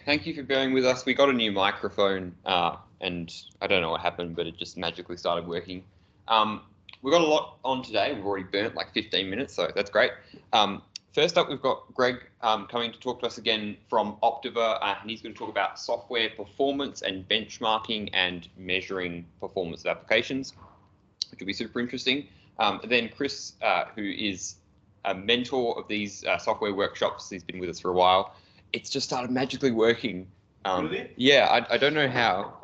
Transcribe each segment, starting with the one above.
thank you for bearing with us. We got a new microphone and I don't know what happened, but it just magically started working. We've got a lot on today. We've already burnt like 15 minutes, so that's great. First up, we've got Greg coming to talk to us again from Optiva, and he's going to talk about software performance and benchmarking and measuring performance of applications, which will be super interesting. Then Chris, who is a mentor of these software workshops, he's been with us for a while. It's just started magically working. Really? Yeah, I don't know how.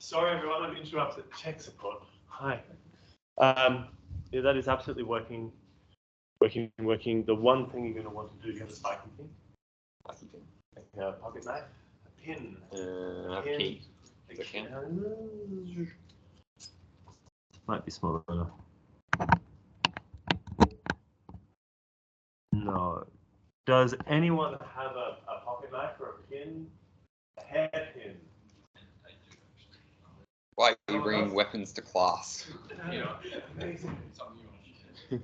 Sorry everyone, I've interrupted tech support. Hi. Yeah, that is absolutely working. The one thing you're going to want to do, you have a spiking pin. A pocket knife, a pin. A key. Might be smaller. No. Does anyone have a pocket knife or a pin? A hairpin? Why are you bringing weapons to class? Yeah. Amazing. This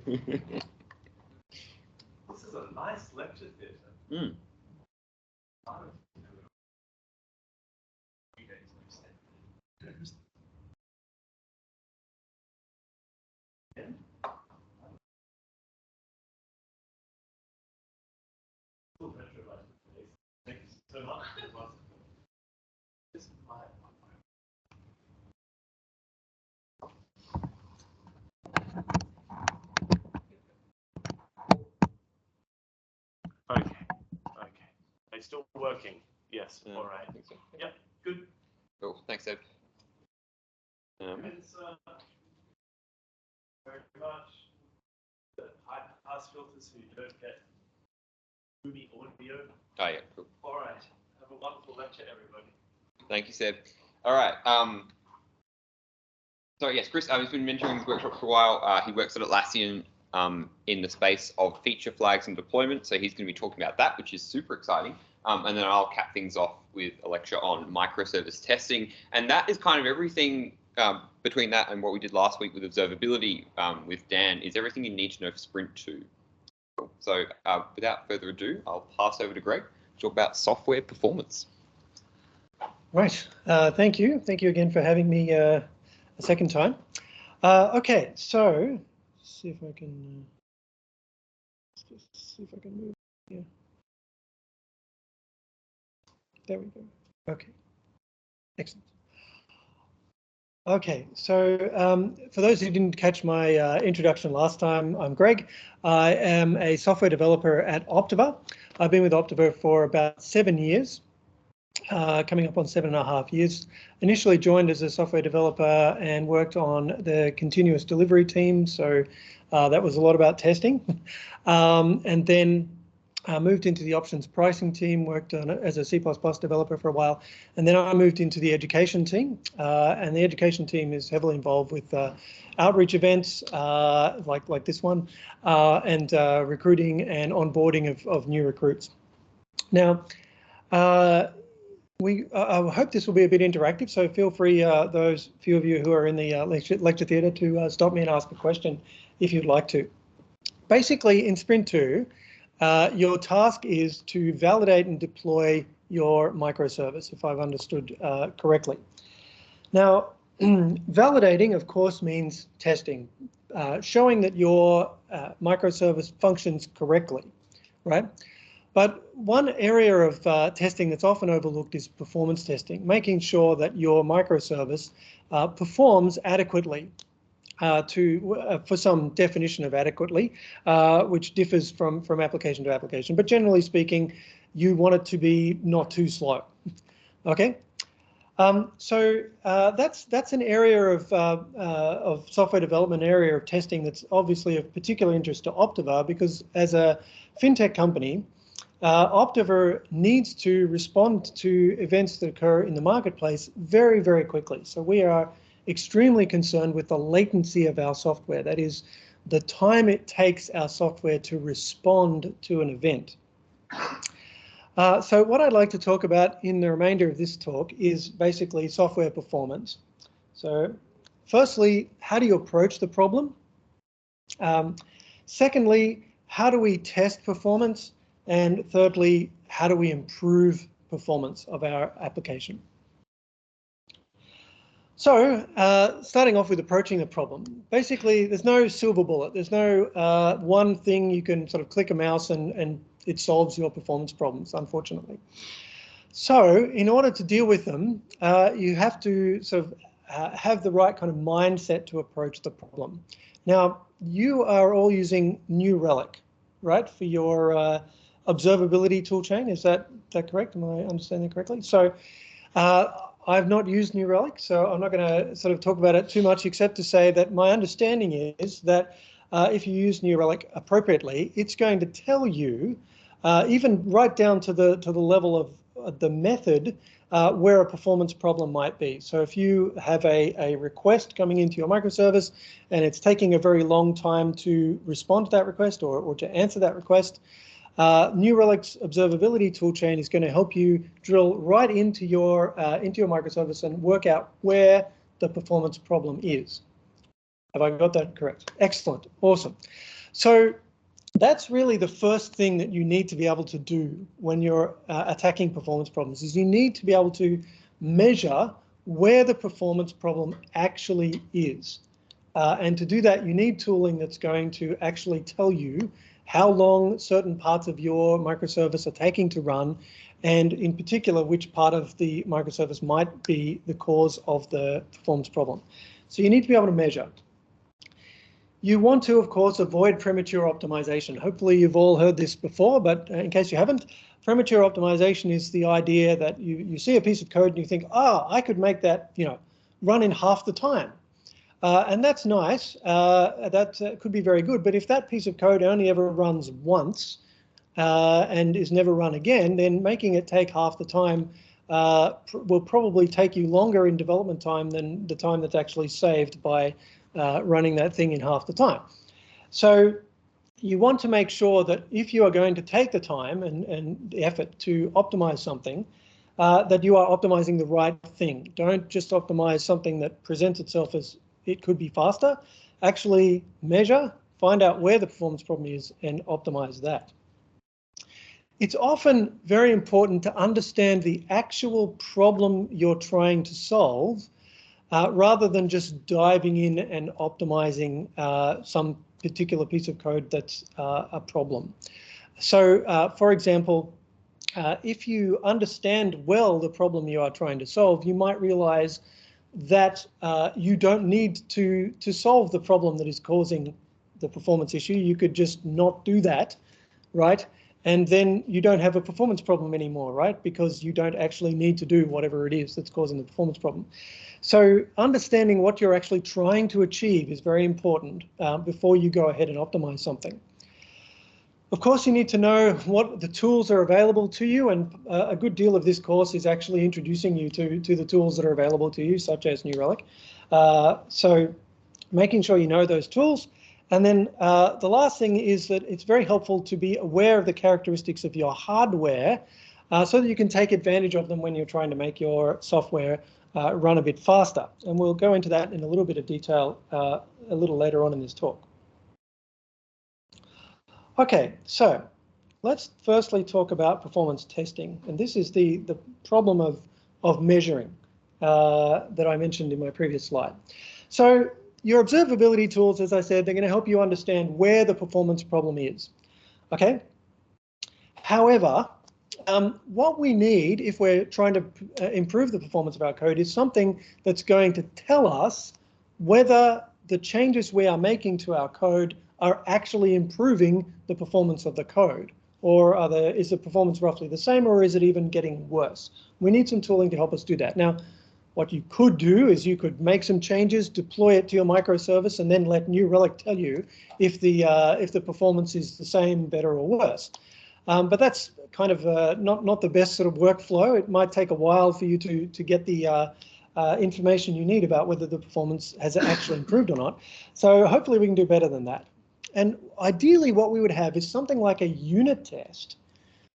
is a nice lecture theatre. Mm. Thank you so much. Okay. Are you still working? Yes. All right. I think so. Yep. Good. Cool. Thanks, Ed. It's very much the high pass filters so you don't get boomy audio. Oh yeah, cool. All right. Have a wonderful lecture, everybody. Thank you, Seb. All right. So yes, Chris, he's been mentoring this workshop for a while. He works at Atlassian in the space of feature flags and deployment. So he's going to be talking about that, which is super exciting. And then I'll cap things off with a lecture on microservice testing. And that is kind of everything between that and what we did last week with observability with Dan is everything you need to know for Sprint 2. Cool. So without further ado, I'll pass over to Greg to talk about software performance. Right. Thank you. Thank you again for having me a second time. Okay, so let's see if I can move here. There we go. Okay. Excellent. Okay, so for those who didn't catch my introduction last time, I'm Greg. I am a software developer at Optiva. I've been with Optiva for about 7 years. Coming up on 7.5 years. Initially joined as a software developer and worked on the continuous delivery team. So that was a lot about testing. And then moved into the options pricing team, worked on it as a C++ developer for a while. And then I moved into the education team. And the education team is heavily involved with outreach events like this one and recruiting and onboarding of new recruits. Now, I hope this will be a bit interactive, so feel free, those few of you who are in the lecture theatre, to stop me and ask a question if you'd like to. Basically, in Sprint 2, your task is to validate and deploy your microservice, if I've understood correctly. Now, validating, of course, means testing, showing that your microservice functions correctly, right? But one area of testing that's often overlooked is performance testing, making sure that your microservice performs adequately for some definition of adequately, which differs from application to application. But generally speaking, you want it to be not too slow. Okay. So that's an area of software development, area of testing that's obviously of particular interest to Optiva, because as a fintech company, Optiva needs to respond to events that occur in the marketplace very, very quickly. So we are extremely concerned with the latency of our software. That is, the time it takes our software to respond to an event. So what I'd like to talk about in the remainder of this talk is basically software performance. So firstly, how do you approach the problem? Secondly, how do we test performance? And thirdly, how do we improve performance of our application. So starting off with approaching the problem, basically there's no silver bullet. There's no one thing you can sort of click a mouse and it solves your performance problems, unfortunately. So in order to deal with them, you have to sort of have the right kind of mindset to approach the problem. Now, you are all using New Relic, right, for your observability toolchain. Is that correct? Am I understanding correctly? So I've not used New Relic, so I'm not going to sort of talk about it too much, except to say that my understanding is that if you use New Relic appropriately, it's going to tell you, even right down to the level of the method, where a performance problem might be. So if you have a request coming into your microservice and it's taking a very long time to respond to that request or to answer that request, New Relic's observability toolchain is going to help you drill right into your microservice and work out where the performance problem is. Have I got that correct? Excellent, awesome. So that's really the first thing that you need to be able to do when you're attacking performance problems, is you need to be able to measure where the performance problem actually is. And to do that, you need tooling that's going to actually tell you how long certain parts of your microservice are taking to run, and in particular, which part of the microservice might be the cause of the performance problem. So you need to be able to measure. You want to, of course, avoid premature optimization. Hopefully you've all heard this before, but in case you haven't, premature optimization is the idea that you see a piece of code and you think, I could make that, run in half the time. And that's nice, that could be very good, but if that piece of code only ever runs once and is never run again, then making it take half the time will probably take you longer in development time than the time that's actually saved by running that thing in half the time. So you want to make sure that if you are going to take the time and the effort to optimize something, that you are optimizing the right thing. Don't just optimize something that presents itself as it could be faster. Actually measure, find out where the performance problem is, and optimize that. It's often very important to understand the actual problem you're trying to solve, rather than just diving in and optimizing some particular piece of code that's a problem. So, for example, if you understand well the problem you are trying to solve, you might realize that you don't need to solve the problem that is causing the performance issue. You could just not do that, right? And then you don't have a performance problem anymore, right? Because you don't actually need to do whatever it is that's causing the performance problem. So understanding what you're actually trying to achieve is very important before you go ahead and optimize something. Of course, you need to know what the tools are available to you, and a good deal of this course is actually introducing you to the tools that are available to you, such as New Relic. So making sure you know those tools. And then the last thing is that it's very helpful to be aware of the characteristics of your hardware so that you can take advantage of them when you're trying to make your software run a bit faster. And we'll go into that in a little bit of detail a little later on in this talk. Okay, so let's firstly talk about performance testing. And this is the problem of measuring that I mentioned in my previous slide. So your observability tools, as I said, they're going to help you understand where the performance problem is. Okay. However, what we need if we're trying to improve the performance of our code is something that's going to tell us whether the changes we are making to our code are actually improving the performance of the code, or is the performance roughly the same, or is it even getting worse? We need some tooling to help us do that. Now, what you could do is you could make some changes, deploy it to your microservice, and then let New Relic tell you if the performance is the same, better, or worse. But that's kind of not the best sort of workflow. It might take a while for you to get the information you need about whether the performance has actually improved or not. So hopefully we can do better than that. And ideally what we would have is something like a unit test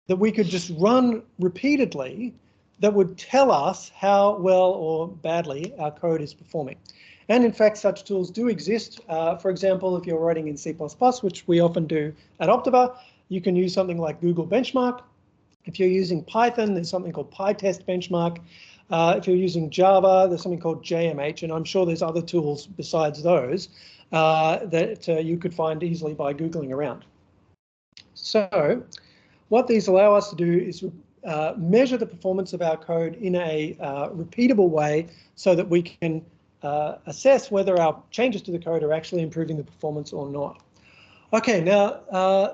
that we could just run repeatedly that would tell us how well or badly our code is performing. And in fact, such tools do exist. For example, if you're writing in C++, which we often do at Optiva, you can use something like Google Benchmark. If you're using Python, there's something called pytest-benchmark. If you're using Java, there's something called JMH, and I'm sure there's other tools besides those that you could find easily by Googling around. So what these allow us to do is measure the performance of our code in a repeatable way so that we can assess whether our changes to the code are actually improving the performance or not. Okay, now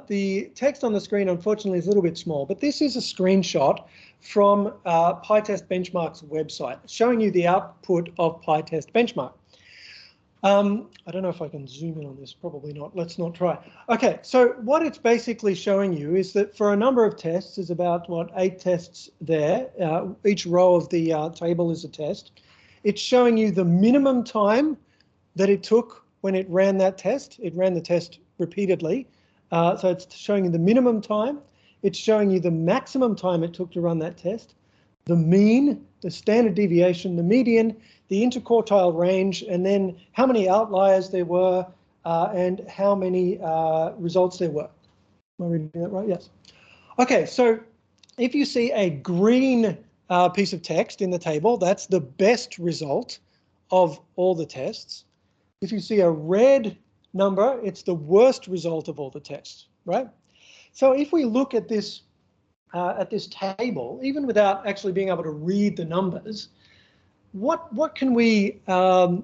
the text on the screen unfortunately is a little bit small, but this is a screenshot from pytest-benchmark's website showing you the output of pytest-benchmark. I don't know if I can zoom in on this, probably not. Let's not try. Okay, so what it's basically showing you is that for a number of tests, there's about, what, 8 tests there. Each row of the table is a test. It's showing you the minimum time that it took when it ran that test. It ran the test repeatedly. So it's showing you the minimum time. It's showing you the maximum time it took to run that test, the mean, the standard deviation, the median, the interquartile range, and then how many outliers there were and how many results there were. Am I reading that right? Yes. Okay, so if you see a green piece of text in the table, that's the best result of all the tests. If you see a red number, it's the worst result of all the tests, right? So if we look at this table, even without actually being able to read the numbers, what can we learn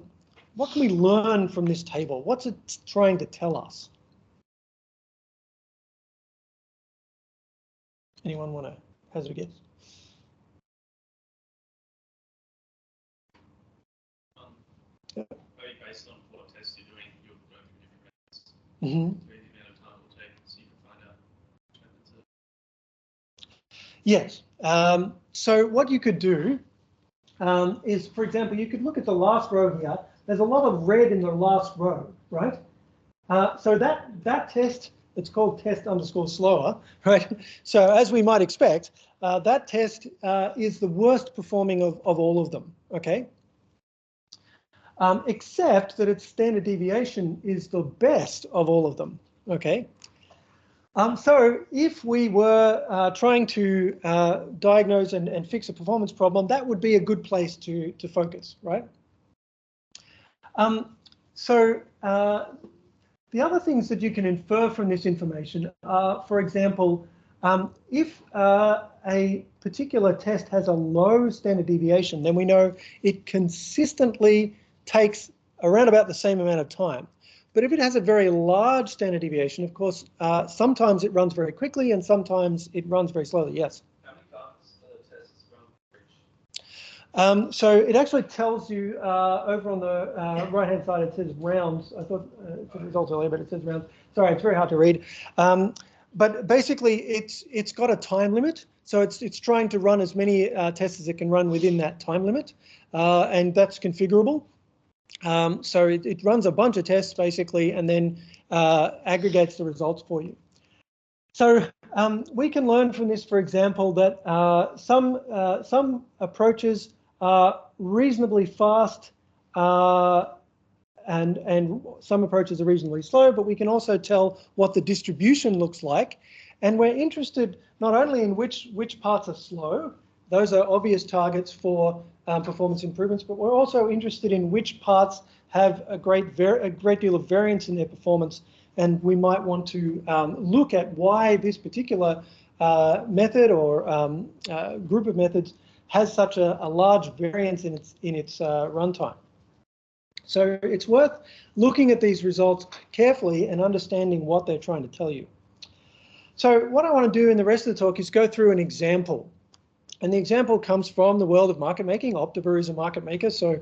from this table? What's it trying to tell us? Anyone want to hazard a guess? Maybe based on what tests you're doing, you're going through different methods. Mm-hmm. Maybe the amount of time it will take so you can find out which methods are. Yes. So what you could do is, for example, you could look at the last row here. There's a lot of red in the last row, right? So that test, it's called test_slower, right? So as we might expect, that test is the worst performing of all of them, okay? Except that its standard deviation is the best of all of them, okay? So if we were trying to diagnose and fix a performance problem, that would be a good place to focus, right? The other things that you can infer from this information are, for example, if a particular test has a low standard deviation, then we know it consistently takes around about the same amount of time. But if it has a very large standard deviation, of course, sometimes it runs very quickly and sometimes it runs very slowly. Yes? How many cards are the tests run for each? So it actually tells you over on the right-hand side, it says rounds. I thought it said results earlier, but it says rounds. Sorry, it's very hard to read. But basically, it's got a time limit. So it's trying to run as many tests as it can run within that time limit, and that's configurable. So it runs a bunch of tests basically, and then aggregates the results for you. So we can learn from this, for example, that some approaches are reasonably fast and some approaches are reasonably slow, but we can also tell what the distribution looks like. And we're interested not only in which parts are slow, those are obvious targets for performance improvements, but we're also interested in which parts have a great deal of variance in their performance, and we might want to look at why this particular method or group of methods has such a large variance in its runtime. So it's worth looking at these results carefully and understanding what they're trying to tell you. So what I want to do in the rest of the talk is go through an example. And the example comes from the world of market making. Optiver is a market maker, so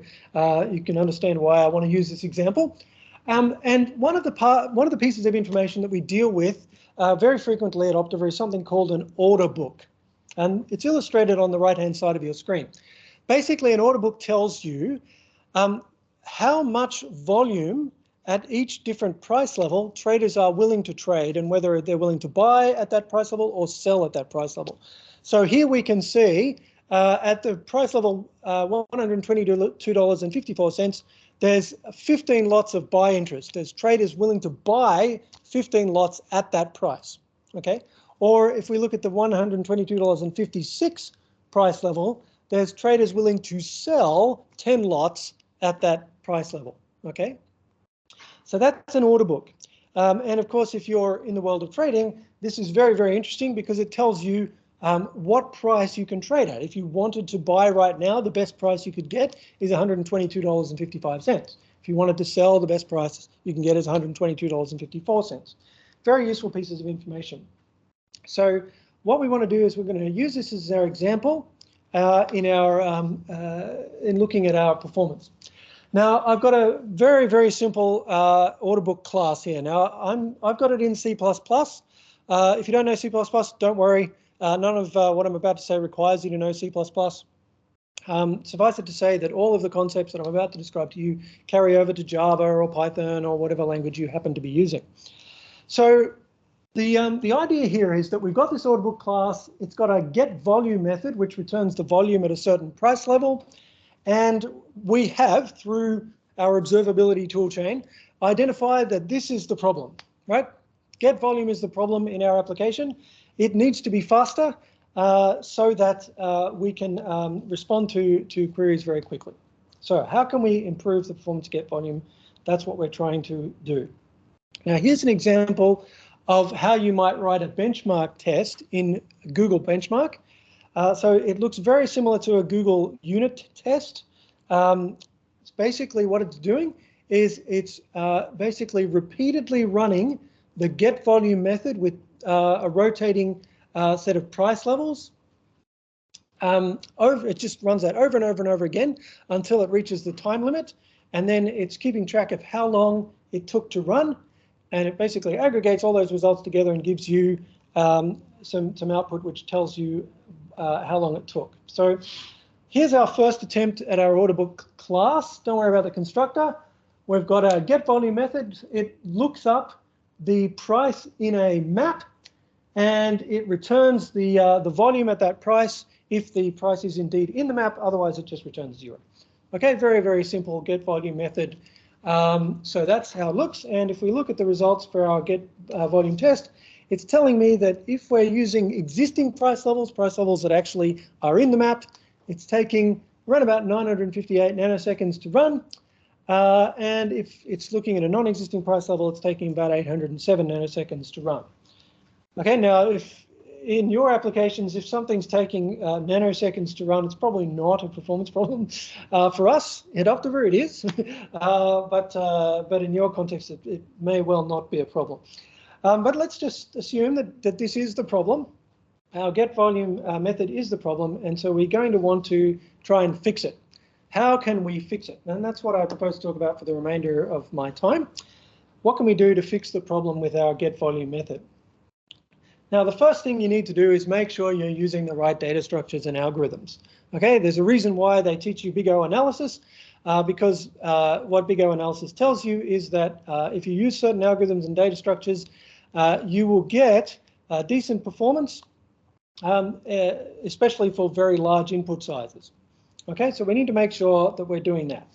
you can understand why I want to use this example. And one of the pieces of information that we deal with very frequently at Optiver is something called an order book. And it's illustrated on the right-hand side of your screen. Basically, an order book tells you how much volume at each different price level traders are willing to trade and whether they're willing to buy at that price level or sell at that price level. So here we can see at the price level $122.54, there's 15 lots of buy interest. There's traders willing to buy 15 lots at that price. Okay. Or if we look at the $122.56 price level, there's traders willing to sell 10 lots at that price level, okay? So that's an order book. And of course, if you're in the world of trading, this is very, very interesting because it tells you what price you can trade at. If you wanted to buy right now, the best price you could get is $122.55. If you wanted to sell, the best price you can get is $122.54. Very useful pieces of information. So what we want to do is we're going to use this as our example in looking at our performance. Now I've got a very, very simple order book class here. Now I've got it in C++. If you don't know C++, don't worry. None of what I'm about to say requires you to know C++. Suffice it to say that all of the concepts that I'm about to describe to you carry over to Java or Python or whatever language you happen to be using. So the idea here is that we've got this order book class. It's got a get volume method, which returns the volume at a certain price level. And we have, through our observability toolchain, identified that this is the problem, right? Get volume is the problem in our application. It needs to be faster so that we can respond to queries very quickly. So how can we improve the performance of get volume? That's what we're trying to do. Now, here's an example of how you might write a benchmark test in Google Benchmark. So it looks very similar to a Google unit test. It's basically what it's doing is it's basically repeatedly running the get volume method with a rotating set of price levels. It just runs that over and over and over again until it reaches the time limit. And then it's keeping track of how long it took to run. And it basically aggregates all those results together and gives you some output which tells you how long it took. So here's our first attempt at our order book class. Don't worry about the constructor. We've got a get volume method. It looks up the price in a map and it returns the volume at that price if the price is indeed in the map. Otherwise, it just returns 0. Okay, very, very simple get volume method. So that's how it looks. And if we look at the results for our get volume test, it's telling me that if we're using existing price levels that actually are in the map, it's taking around about 958 nanoseconds to run. And if it's looking at a non-existing price level, it's taking about 807 nanoseconds to run. Okay, now if in your applications, if something's taking nanoseconds to run, it's probably not a performance problem. For us at Optiver, it is, but in your context, it may well not be a problem. But let's just assume that this is the problem. Our get volume method is the problem, and so we're going to want to try and fix it. How can we fix it? And that's what I propose to talk about for the remainder of my time. What can we do to fix the problem with our get volume method? Now, the first thing you need to do is make sure you're using the right data structures and algorithms. Okay, there's a reason why they teach you Big O analysis, because what Big O analysis tells you is that if you use certain algorithms and data structures, you will get decent performance, especially for very large input sizes. Okay, so we need to make sure that we're doing that.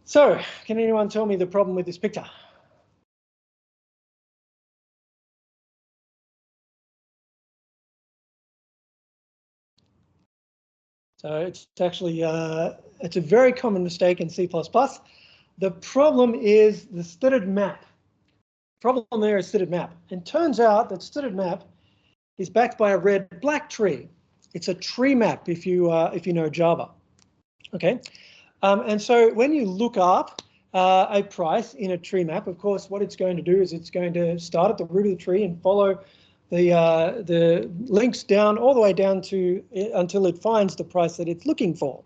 So, can anyone tell me the problem with this picture? So it's actually, it's a very common mistake in C++. The problem is the std map. Problem there is std map. And turns out that std map is backed by a red-black tree. It's a tree map if you know Java. Okay, and so when you look up a price in a tree map, of course, what it's going to do is it's going to start at the root of the tree and follow the links down all the way down to until it finds the price that it's looking for.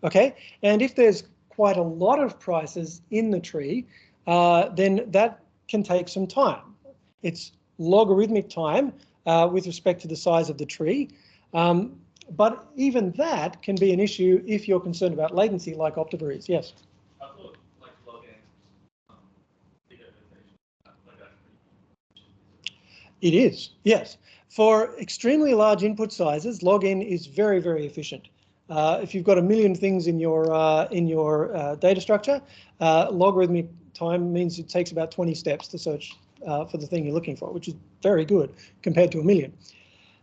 Okay, and if there's quite a lot of prices in the tree, then that can take some time. It's logarithmic time with respect to the size of the tree. But even that can be an issue if you're concerned about latency like Optiver is. Yes? I thought like log n, like that. It is, yes. For extremely large input sizes, log n is very, very efficient. If you've got a million things in your data structure, logarithmic time means it takes about 20 steps to search for the thing you're looking for, which is very good compared to 1 million.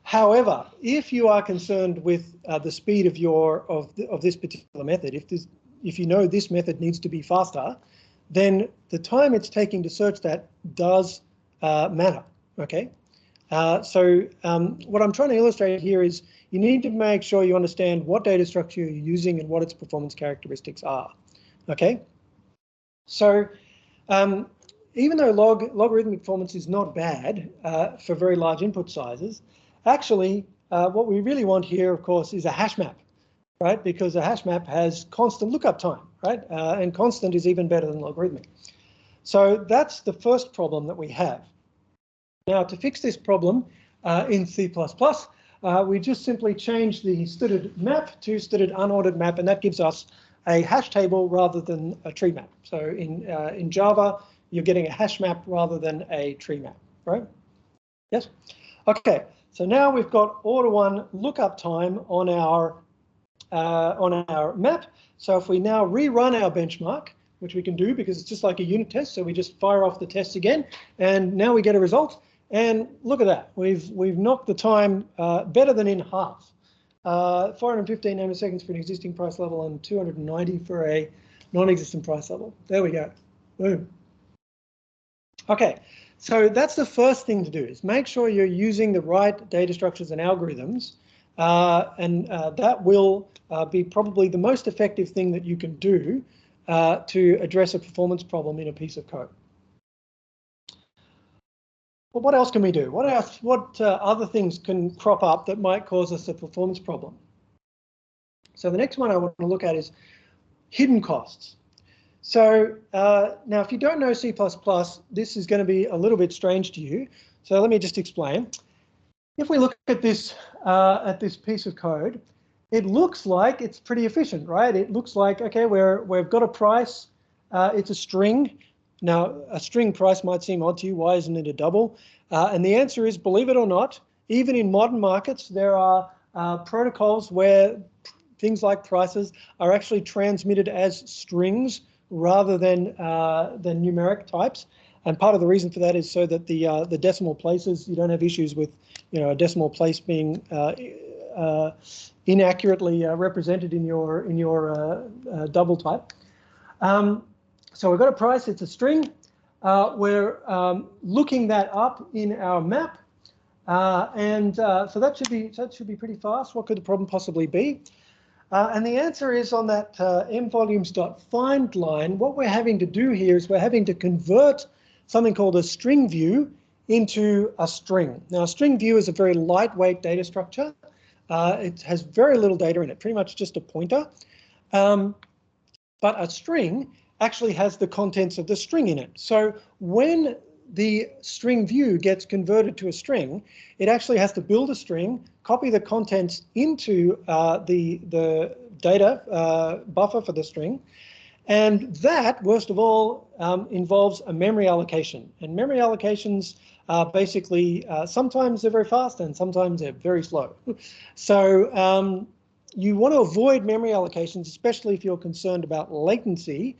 However, if you are concerned with the speed of this particular method, if you know this method needs to be faster, then the time it's taking to search that does matter. Okay. So what I'm trying to illustrate here is you need to make sure you understand what data structure you're using and what its performance characteristics are. Okay. So even though logarithmic performance is not bad for very large input sizes, actually what we really want here, of course, is a hash map, right? Because a hash map has constant lookup time, right? And constant is even better than logarithmic. So that's the first problem that we have. Now, to fix this problem in C++, we just simply change the std map to std unordered map, and that gives us a hash table rather than a tree map. So in Java, you're getting a hash map rather than a tree map, right? Yes? Okay, so now we've got order 1 lookup time on our map. So if we now rerun our benchmark, which we can do because it's just like a unit test, so we just fire off the test again, and now we get a result. And look at that, we've knocked the time better than in half. 415 nanoseconds for an existing price level and 290 for a non-existent price level. There we go. Boom. Okay, so that's the first thing to do, is make sure you're using the right data structures and algorithms, and that will be probably the most effective thing that you can do to address a performance problem in a piece of code. Well, what else can we do? What other things can crop up that might cause us a performance problem? So the next one I want to look at is hidden costs. So now, if you don't know C++, this is going to be a little bit strange to you. So let me just explain. If we look at this piece of code, it looks like it's pretty efficient, right? It looks like, okay, we've got a price. It's a string. Now, a string price might seem odd to you. Why isn't it a double? And the answer is, believe it or not, even in modern markets, there are protocols where things like prices are actually transmitted as strings rather than numeric types. And part of the reason for that is so that the decimal places, you don't have issues with, a decimal place being inaccurately represented in your double type. So we've got a price, it's a string. We're looking that up in our map. So that should be pretty fast. What could the problem possibly be? And the answer is on that mvolumes.find line, what we're having to do here is we're having to convert something called a string view into a string. Now, a string view is a very lightweight data structure. It has very little data in it, pretty much just a pointer. But a string actually has the contents of the string in it. So when the string view gets converted to a string, it actually has to build a string, copy the contents into the data buffer for the string. And that, worst of all, involves a memory allocation. And memory allocations are basically, sometimes they're very fast and sometimes they're very slow. So you want to avoid memory allocations, especially if you're concerned about latency.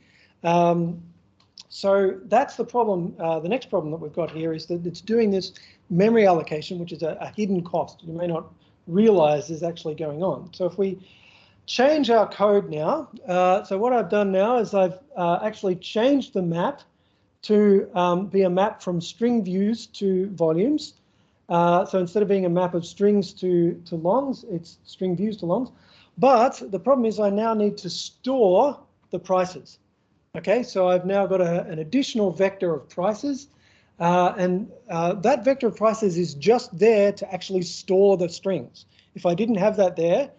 So that's the problem. The next problem that we've got here is that it's doing this memory allocation, which is a hidden cost. You may not realize is actually going on. So if we change our code now, so what I've done now is I've actually changed the map to be a map from string views to volumes. So instead of being a map of strings to longs, it's string views to longs. But the problem is I now need to store the prices. Okay, so I've now got an additional vector of prices, and that vector of prices is just there to actually store the strings. If I didn't have that there,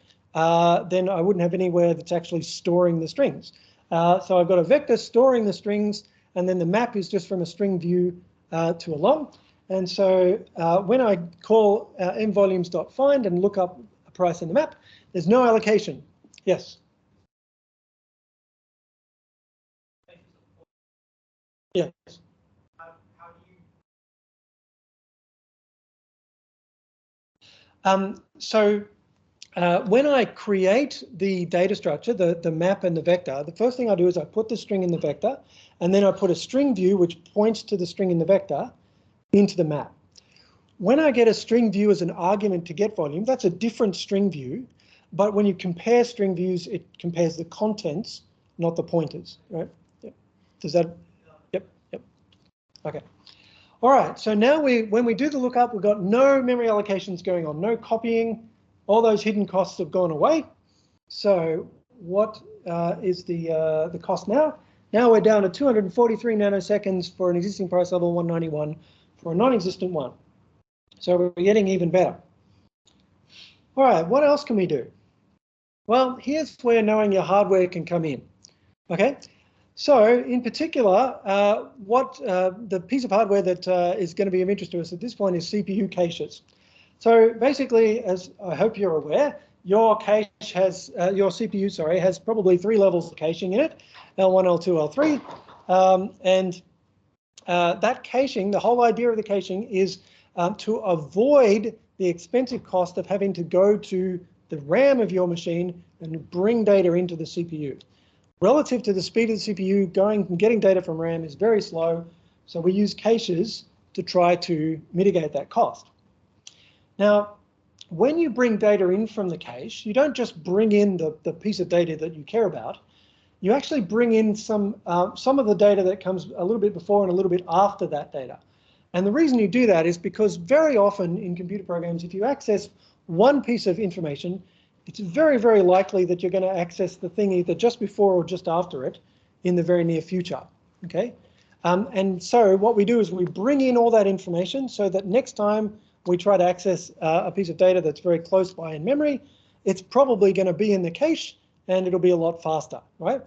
then I wouldn't have anywhere that's actually storing the strings. So I've got a vector storing the strings, and then the map is just from a string view to a long. And so when I call mvolumes.find and look up a price in the map, there's no allocation. Yes? Yes. How do you? So when I create the data structure, the map and the vector, the first thing I do is I put the string in the vector, and then I put a string view which points to the string in the vector, into the map. When I get a string view as an argument to get volume, that's a different string view. But when you compare string views, it compares the contents, not the pointers, right? Yep. Does that? Yep. Okay. All right. So now when we do the lookup, we've got no memory allocations going on, no copying. All those hidden costs have gone away. So what is the cost now? Now we're down to 243 nanoseconds for an existing price level, 191 for a non-existent one. So we're getting even better. All right, what else can we do? Well, here's where knowing your hardware can come in. Okay, so in particular, the piece of hardware that is going to be of interest to us at this point is CPU caches. So basically, as I hope you're aware, your cache has your CPU, sorry, has probably 3 levels of caching in it: L1, L2, L3, that caching, the whole idea of the caching is to avoid the expensive cost of having to go to the RAM of your machine and bring data into the CPU. Relative to the speed of the CPU, going and getting data from RAM is very slow, so we use caches to try to mitigate that cost. Now, when you bring data in from the cache, you don't just bring in the piece of data that you care about. You actually bring in some of the data that comes a little bit before and a little bit after that data. And the reason you do that is because very often in computer programs, if you access one piece of information, it's very, very likely that you're going to access the thing either just before or just after it in the very near future. Okay, and so what we do is we bring in all that information so that next time we try to access a piece of data that's very close by in memory, it's probably going to be in the cache and it'll be a lot faster, right?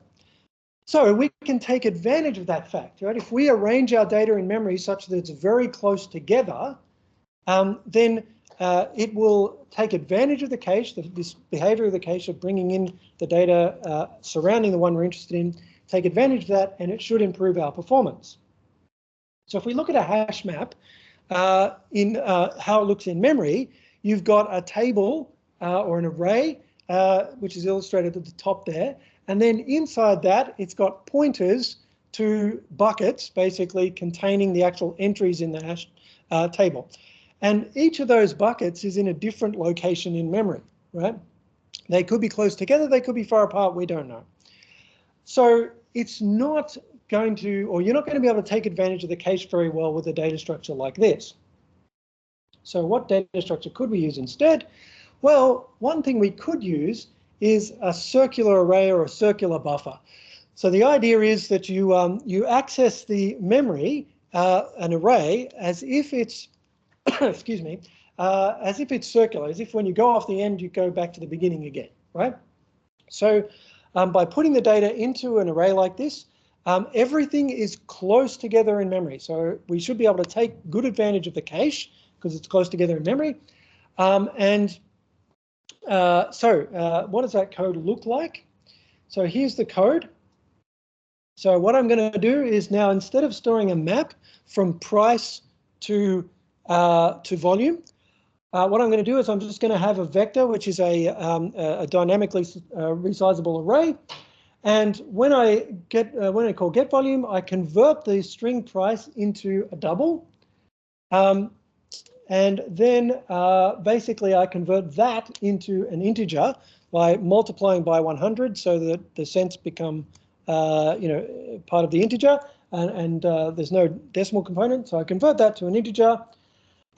So we can take advantage of that fact, right? If we arrange our data in memory such that it's very close together, then it will take advantage of the cache, this behavior of the cache of bringing in the data surrounding the one we're interested in, take advantage of that, and it should improve our performance. So if we look at a hash map in how it looks in memory, you've got a table or an array, which is illustrated at the top there. And then inside that, it's got pointers to buckets, basically containing the actual entries in the hash table. And each of those buckets is in a different location in memory, right? They could be close together, they could be far apart, we don't know. So it's not going to, or you're not going to be able to take advantage of the cache very well with a data structure like this. So what data structure could we use instead? Well, one thing we could use is a circular array or a circular buffer. So the idea is that you access the memory, an array, as if it's, excuse me, as if it's circular, as if when you go off the end, you go back to the beginning again, right? So by putting the data into an array like this, everything is close together in memory. So we should be able to take good advantage of the cache because it's close together in memory. What does that code look like? So here's the code. So what I'm going to do is now, instead of storing a map from price to volume, what I'm going to do is I'm just going to have a vector, which is a dynamically resizable array. And when I call get volume, I convert the string price into a double. And then basically I convert that into an integer by multiplying by 100 so that the cents become part of the integer, and there's no decimal component. So I convert that to an integer.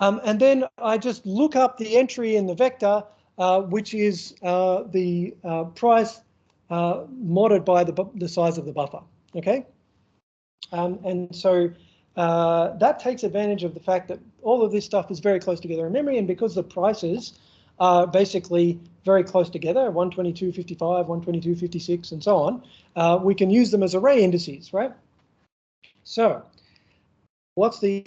And then I just look up the entry in the vector, which is the price modded by the size of the buffer. Okay. And so that takes advantage of the fact that all of this stuff is very close together in memory, and because the prices are basically very close together, 122.55, 122.56, and so on, we can use them as array indices, right? So what's the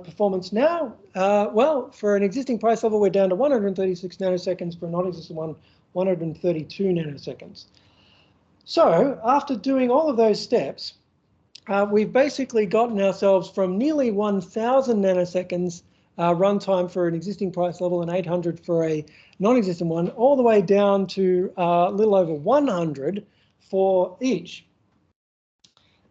performance now? Well, for an existing price level, we're down to 136 nanoseconds. For a non-existent one, 132 nanoseconds. So after doing all of those steps, we've basically gotten ourselves from nearly 1,000 nanoseconds runtime for an existing price level and 800 for a non-existent one, all the way down to a little over 100 for each.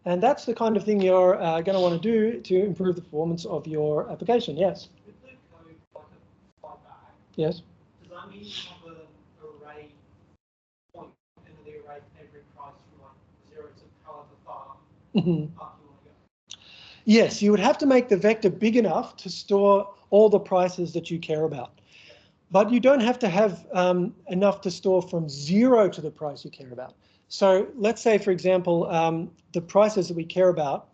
And that's the kind of thing you're going to want to do to improve the performance of your application. Yes? With the code like a flyback, Yes? does that mean you have an array point and the array every price from like 0 to however far up you want to go? Yes, you would have to make the vector big enough to store all the prices that you care about. But you don't have to have enough to store from 0 to the price you care about. So let's say, for example, the prices that we care about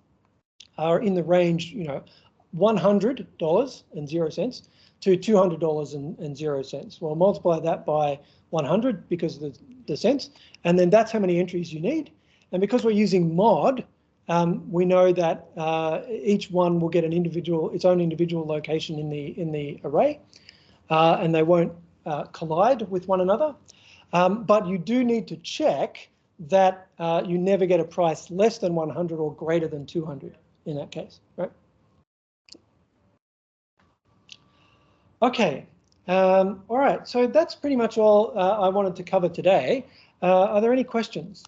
are in the range, $100.00 to $200.00. Well, multiply that by 100 because of the cents, and then that's how many entries you need. And because we're using mod, we know that each one will get its own individual location in the array, and they won't collide with one another. But you do need to check that you never get a price less than 100 or greater than 200 in that case, right? Okay, all right, so that's pretty much all I wanted to cover today. Are there any questions?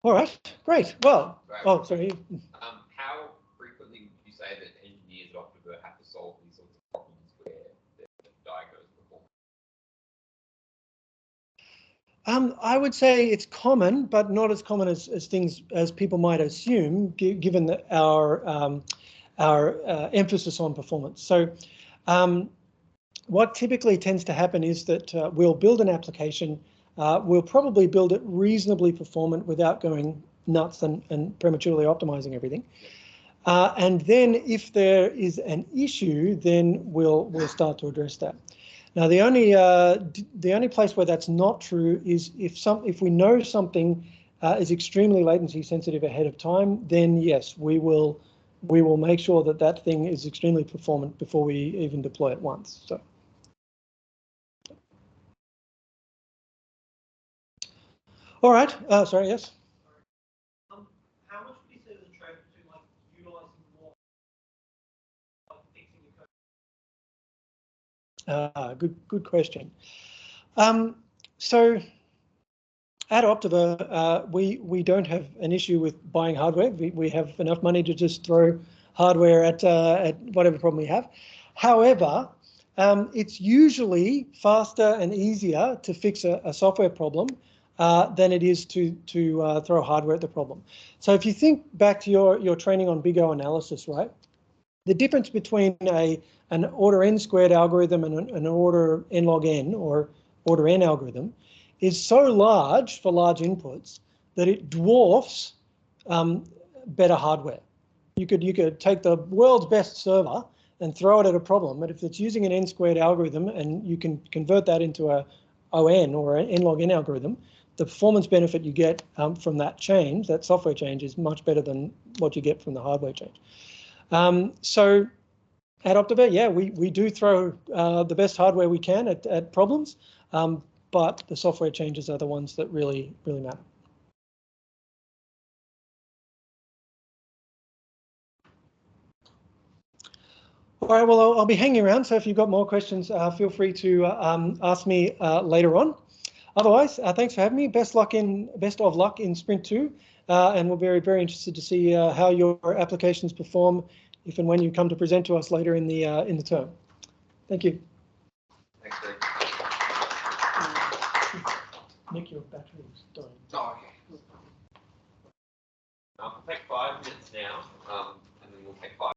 All right, great. Well, oh, sorry. How frequently would you say that engineers at OrderBook have to solve these sorts of problems where the diagrams perform? I would say it's common, but not as common as people might assume, given that our emphasis on performance. So what typically tends to happen is that we'll build an application, we'll probably build it reasonably performant without going nuts and prematurely optimizing everything. And then if there is an issue, then we'll start to address that. Now, the only place where that's not true is if we know something is extremely latency sensitive ahead of time, then yes, we will make sure that that thing is extremely performant before we even deploy it once. So. All right. Sorry. Yes. How much would you say is the trade between like utilizing more, like fixing your code? Good question. So at Optiva, we don't have an issue with buying hardware. We have enough money to just throw hardware at whatever problem we have. However, it's usually faster and easier to fix a software problem than it is to throw hardware at the problem. So if you think back to your training on big O analysis, right? The difference between an order n squared algorithm and an order n log n or order n algorithm is so large for large inputs that it dwarfs better hardware. You could take the world's best server and throw it at a problem, but if it's using an n squared algorithm and you can convert that into a ON or an n log n algorithm, the performance benefit you get from that change, that software change, is much better than what you get from the hardware change. So at Optiva, yeah, we do throw the best hardware we can at problems, but the software changes are the ones that really matter. All right, well, I'll be hanging around, so if you've got more questions, feel free to ask me later on. Otherwise, thanks for having me. Best of luck in Sprint 2, and we're very interested to see how your applications perform if and when you come to present to us later in the term. Thank you. Thanks, Greg. Nick, your battery is dying. Oh, okay. We'll take 5 minutes now, and then we'll take 5.